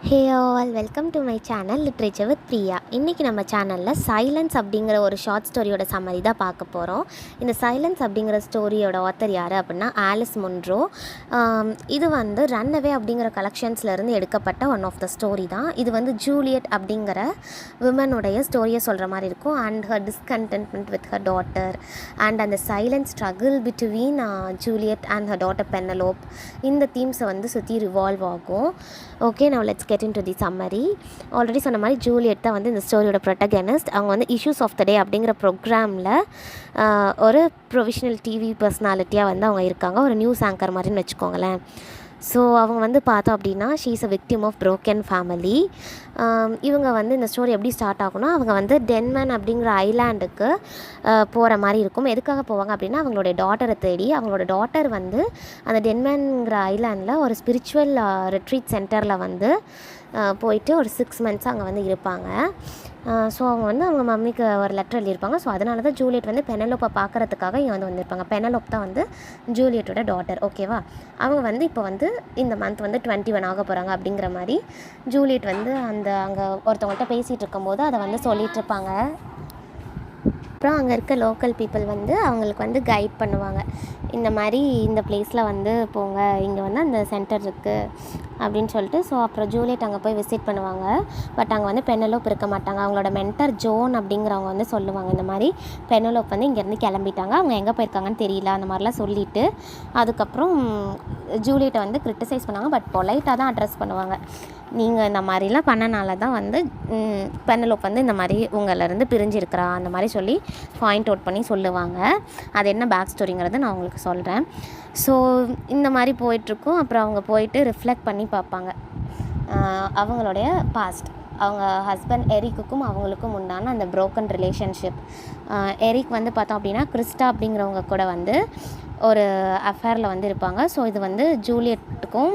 Hey all welcome to my channel literature with Priya. இன்றைக்கி நம்ம சேனலில் சைலன்ஸ் அப்படிங்கிற ஒரு ஷார்ட் ஸ்டோரியோட சம்மரி தான் பார்க்க போகிறோம். இந்த சைலன்ஸ் அப்படிங்கிற ஸ்டோரியோட ஆத்தர் யார் அப்படின்னா ஆலிஸ் முன்ரோ. இது வந்து ரன்அவே அப்படிங்கிற கலெக்ஷன்ஸ்லேருந்து எடுக்கப்பட்ட ஒன் ஆஃப் த ஸ்டோரி தான். இது வந்து ஜூலியட் அப்படிங்கிற விமனுடைய ஸ்டோரியை சொல்கிற மாதிரி இருக்கும். And her discontentment with her daughter and அந்த silent struggle between Juliet and her daughter Penelope, இந்த தீம்ஸை வந்து சுற்றி ரிவால்வ் ஆகும். Okay, now let's get into the summary. Already சொன்ன மாதிரி ஜூலியட் தான் வந்து இந்த ஸ்டோரியோட ப்ரொட்டகனிஸ்ட். அவங்க வந்து இஷ்யூஸ் ஆஃப் த டே அப்படிங்கிற ப்ரோக்ராமில் ஒரு ப்ரொவிஷனல் டிவி பர்சனாலிட்டியாக வந்து அவங்க இருக்காங்க, ஒரு நியூஸ் ஆங்கர் மாதிரின்னு வச்சுக்கோங்களேன். ஸோ அவங்க வந்து பார்த்தோம் அப்படின்னா she is a victim of broken family. இவங்க வந்து இந்த ஸ்டோரி எப்படி ஸ்டார்ட் ஆகும்னா, அவங்க வந்து டென்மேன் அப்படிங்கிற ஐலாண்டுக்கு போகிற மாதிரி இருக்கும். எதுக்காக போவாங்க அப்படின்னா அவங்களுடைய டாட்டரை தேடி. அவங்களோட டாட்டர் வந்து அந்த டென்மேன்ங்கிற ஐலாண்டில் ஒரு ஸ்பிரிச்சுவல் ரிட்ரீட் சென்டரில் வந்து போயிட்டு ஒரு 6 months அங்கே வந்து இருப்பாங்க. ஸோ அவங்க வந்து அவங்க மம்மிக்கு ஒரு லெட்டர் எழுதியிருப்பாங்க. ஸோ அதனால தான் ஜூலியட் வந்து பெனலோப்பை பார்க்குறதுக்காக இங்கே வந்து வந்திருப்பாங்க. பெனலோப் தான் வந்து ஜூலியட்டோட டாட்டர், ஓகேவா. அவங்க வந்து இப்போ வந்து இந்த மந்த் வந்து 21 ஆக போகிறாங்க அப்படிங்கிற மாதிரி ஜூலியட் வந்து அங்கே ஒருத்தவங்கள்ட்ட பேசிகிட்டு இருக்கும்போது அதை வந்து சொல்லிகிட்ருப்பாங்க. அப்புறம் அங்கே இருக்க லோக்கல் பீப்புள் வந்து அவங்களுக்கு வந்து கைட் பண்ணுவாங்க. இந்த மாதிரி இந்த பிளேஸில் வந்து போங்க, இங்கே வந்து அந்த சென்டர் இருக்குது அப்படின்னு சொல்லிட்டு. ஸோ அப்புறம் ஜூலியட் அங்கே போய் விசிட் பண்ணுவாங்க. பட் அங்கே வந்து பெனலோப் இருக்க மாட்டாங்க. அவங்களோட மென்டர் ஜோன் அப்படிங்கிறவங்க வந்து சொல்லுவாங்க, இந்த மாதிரி பெனலோப் வந்து இங்கேருந்து கிளம்பிட்டாங்க, அவங்க எங்கே போயிருக்காங்கன்னு தெரியல, அந்த மாதிரிலாம் சொல்லிவிட்டு அதுக்கப்புறம் ஜூலியட்டை வந்து கிரிட்டிசைஸ் பண்ணுவாங்க. பட் பொலைட்டாக தான் அட்ரஸ் பண்ணுவாங்க. நீங்கள் இந்த மாதிரிலாம் பண்ணனால தான் வந்து பெனலோப் வந்து இந்த மாதிரி உங்களிலேருந்து பிரிஞ்சிருக்கிறா, அந்த மாதிரி சொல்லி பாயிண்ட் அவுட் பண்ணி சொல்லுவாங்க. அது என்ன பேக் ஸ்டோரிங்கிறத நான் உங்களுக்கு சொல்கிறேன். ஸோ இந்த மாதிரி போயிட்டுருக்கும். அப்புறம் அவங்க போயிட்டு ரிஃப்ளெக்ட் பண்ணி பார்ப்பாங்க அவங்களுடைய பாஸ்ட். அவங்க ஹஸ்பண்ட் எரிக்குக்கும் அவங்களுக்கும் உண்டான அந்த ப்ரோக்கன் ரிலேஷன்ஷிப். எரிக் வந்து பார்த்தோம் அப்படின்னா கிறிஸ்டா அப்படிங்கிறவங்க கூட வந்து ஒரு அஃபேரில் வந்து இருப்பாங்க. ஸோ இது வந்து ஜூலியட்டுக்கும்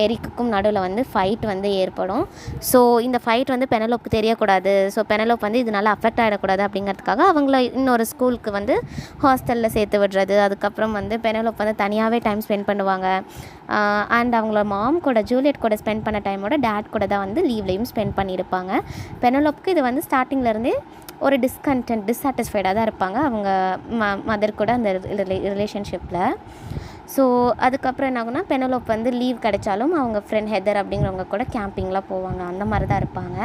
எரிக்குக்கும் நடுவில் வந்து ஃபைட் வந்து ஏற்படும். ஸோ இந்த ஃபைட் வந்து பெனலோப்க்கு தெரியக்கூடாது. ஸோ பெனலோப் வந்து இதனால் அஃபெக்ட் ஆகிடக்கூடாது அப்படிங்கிறதுக்காக அவங்கள இன்னொரு ஸ்கூலுக்கு வந்து ஹாஸ்டலில் சேர்த்து விடுறது. அதுக்கப்புறம் வந்து பெனலோப் வந்து தனியாகவே டைம் ஸ்பெண்ட் பண்ணுவாங்க. அண்ட் அவங்களோட மாம் கூட ஜூலியட் கூட ஸ்பெண்ட் பண்ண டைமோட டேட் கூட தான் வந்து லீவ்லேயும் ஸ்பெண்ட் பண்ணியிருப்பாங்க. பெனலோப்க்கு இது வந்து ஸ்டார்டிங்லேருந்தே ஒரு டிஸ்சாட்டிஸ்ஃபைடாக தான் இருப்பாங்க அவங்க மதர் கூட அந்த ரிலேஷன்ஷிப்பில். ஸோ அதுக்கப்புறம் என்ன ஆகுனா, பெனலோப் வந்து லீவ் கிடைச்சாலும் அவங்க ஃப்ரெண்ட் ஹெதர் அப்படிங்கிறவங்க கூட கேம்பிங்லாம் போவாங்க, அந்த மாதிரி தான் இருப்பாங்க.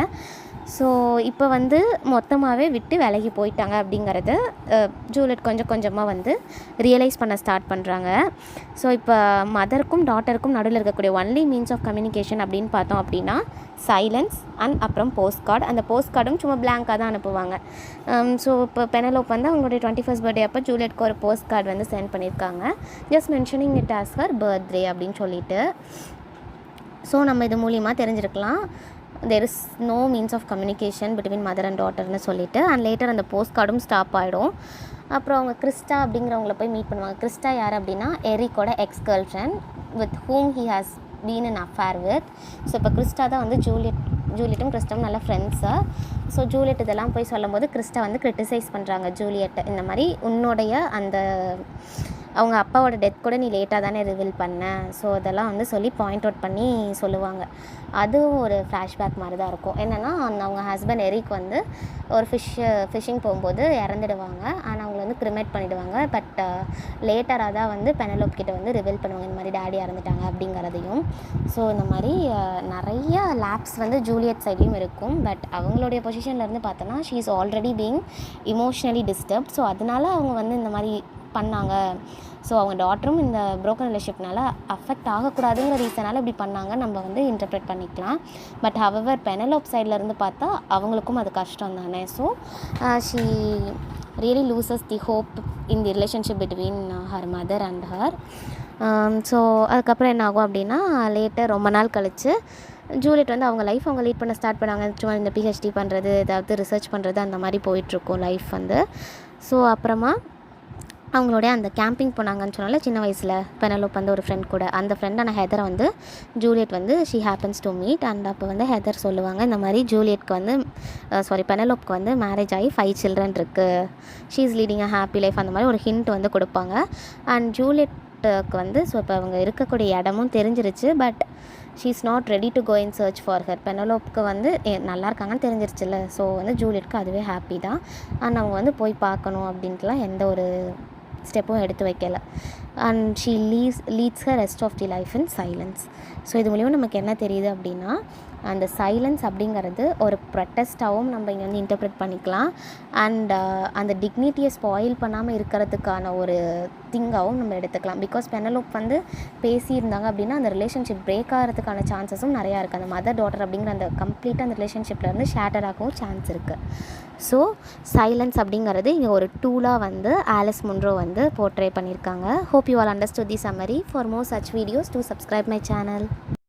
ஸோ இப்போ வந்து மொத்தமாகவே விட்டு விலகி போயிட்டாங்க அப்படிங்கிறத ஜூலியட் கொஞ்சம் கொஞ்சமாக வந்து ரியலைஸ் பண்ண ஸ்டார்ட் பண்ணுறாங்க. ஸோ இப்போ மதருக்கும் டாட்டருக்கும் நடுவில் இருக்கக்கூடிய ஒன்லி மீன்ஸ் ஆஃப் கம்யூனிகேஷன் அப்படின்னு பார்த்தோம் அப்படின்னா சைலன்ஸ் அண்ட் அப்புறம் போஸ்ட் கார்டு. அந்த போஸ்ட் கார்டும் சும்மா பிளாங்காக தான் அனுப்புவாங்க. ஸோ இப்போ பெனலோப் வந்து அவங்களுடைய 21st பர்த்டே அப்போ ஜூலியட்க்கு ஒரு போஸ்ட் கார்டு வந்து சென்ட் பண்ணியிருக்காங்க, just mentioning it as her birthday அப்படின்னு சொல்லிட்டு. ஸோ நம்ம இது மூலியமாக தெரிஞ்சிருக்கலாம் there is no means of communication between mother and daughterன்னு சொல்லிட்டு. அண்ட் லேட்டர் அந்த போஸ்ட் கார்டும் ஸ்டாப் ஆகிடும். அப்புறம் அவங்க கிறிஸ்டா அப்படிங்கிறவங்கள போய் மீட் பண்ணுவாங்க. கிறிஸ்டா யார் அப்படின்னா எரிக்கோட ex girlfriend with whom he has been in affair with. So இப்போ கிறிஸ்டா தான் வந்து ஜூலியட்டும் கிறிஸ்டாவும் நல்ல ஃப்ரெண்ட்ஸு. ஸோ ஜூலியட் இதெல்லாம் போய் சொல்லும் போது கிறிஸ்டா வந்து கிரிட்டிசைஸ் பண்ணுறாங்க ஜூலியட்டை. இந்த மாதிரி உன்னுடைய அந்த அவங்க அப்பாவோட டெத் கூட நீ லேட்டாக தானே ரிவீல் பண்ண, ஸோ அதெல்லாம் வந்து சொல்லி பாயிண்ட் அவுட் பண்ணி சொல்லுவாங்க. அதுவும் ஒரு ஃப்ளாஷ்பேக் மாதிரி தான் இருக்கும். என்னென்னா அவங்க ஹஸ்பண்ட் எரிக் வந்து ஒரு ஃபிஷ்ஷிங் போகும்போது இறந்துடுவாங்க. ஆனால் அவங்கள வந்து கிரிமேட் பண்ணிவிடுவாங்க. பட் லேட்டராக தான் வந்து பெனலோப் கிட்ட வந்து ரிவீல் பண்ணுவாங்க இந்த மாதிரி டேடி இறந்துட்டாங்க அப்படிங்கிறதையும். ஸோ இந்த மாதிரி நிறைய லேப்ஸ் வந்து ஜூலியட் சைட்லேயும் இருக்கும். பட் அவங்களுடைய பொசிஷன்லேருந்து பார்த்தோன்னா she is already being emotionally disturbed. So அதனால அவங்க வந்து இந்த மாதிரி பண்ணாங்க. ஸோ அவங்க டாட்டரும் இந்த ப்ரோக்கன் ரிலேஷன்ஷிப்னால அஃபெக்ட் ஆகக்கூடாதுங்கிற ரீசனால் இப்படி பண்ணாங்க, நம்ம வந்து இன்டர்ப்ரெட் பண்ணிக்கலாம். பட் ஹவவர் பெனலோப் சைட்லேருந்து பார்த்தா அவங்களுக்கும் அது கஷ்டம் தானே. So she really loses the hope in the relationship between her mother and her. So அதுக்கப்புறம் என்ன ஆகும் அப்படின்னா, லேட்டர் ரொம்ப நாள் கழித்து ஜூலியட் வந்து அவங்க லைஃப் அவங்க லீட் பண்ண ஸ்டார்ட் பண்ணாங்க. சும்மா இந்த பிஹெச்டி பண்ணுறது, ஏதாவது ரிசர்ச் பண்ணுறது, அந்த மாதிரி போயிட்டுருக்கும் லைஃப் வந்து. ஸோ அப்புறமா அவங்களுடைய அந்த கேம்பிங் போனாங்கன்னு சொன்னால சின்ன வயசில் பெனலோப் வந்து ஒரு ஃப்ரெண்ட் கூட, அந்த ஃப்ரெண்டான ஹெதரை வந்து ஜூலியட் வந்து she happens to meet. And அப்போ வந்து ஹெதர் சொல்லுவாங்க, இந்த மாதிரி ஜூலியட்க்கு வந்து பெனலோப்க்கு வந்து மேரேஜ் ஆகி 5 children இருக்குது, she is leading a happy life, அந்த மாதிரி ஒரு ஹிண்ட் வந்து கொடுப்பாங்க. அண்ட் ஜூலியட் டாட்டருக்கு வந்து ஸோ இப்போ அவங்க இருக்கக்கூடிய இடமும் தெரிஞ்சிருச்சு. But she is not ready to go in church for her. பெனலோப்க்கு வந்து நல்லா இருக்காங்கன்னு தெரிஞ்சிருச்சுல்ல. ஸோ வந்து ஜூலியட்க்கு அதுவே ஹாப்பி தான். அண்ட் அவங்க வந்து போய் பார்க்கணும் அப்படின்ட்டுலாம் எந்த ஒரு ஸ்டெப்பும் எடுத்து வைக்கல. And she leads her rest of the life in silence. So இது மூலிமா நமக்கு என்ன தெரியுது அப்படின்னா, அந்த சைலன்ஸ் அப்படிங்கிறது ஒரு ப்ரொட்டஸ்ட்டாகவும் நம்ம இங்கே வந்து இன்டர்ப்ரெட் பண்ணிக்கலாம். அண்ட் அந்த டிக்னிட்டியை ஸ்பாயில் பண்ணாமல் இருக்கிறதுக்கான ஒரு திங்காகவும் நம்ம எடுத்துக்கலாம். பிகாஸ் பெனலோப் வந்து பேசியிருந்தாங்க அப்படின்னா அந்த ரிலேஷன்ஷிப் பிரேக் ஆகிறதுக்கான சான்சஸும் நிறையா இருக்குது. அந்த மதர் டாட்டர் அப்படிங்கிற அந்த கம்ப்ளீட்டாக அந்த ரிலேஷன்ஷிப்லேருந்து ஷேட்டர் ஆகவும் சான்ஸ் இருக்குது. ஸோ சைலன்ஸ் அப்படிங்கிறது இங்கே ஒரு டூலாக வந்து ஆலிஸ் முன்ரோ வந்து போர்ட்ரே பண்ணியிருக்காங்க. Hope you all understood the summary. For more such videos to subscribe my channel.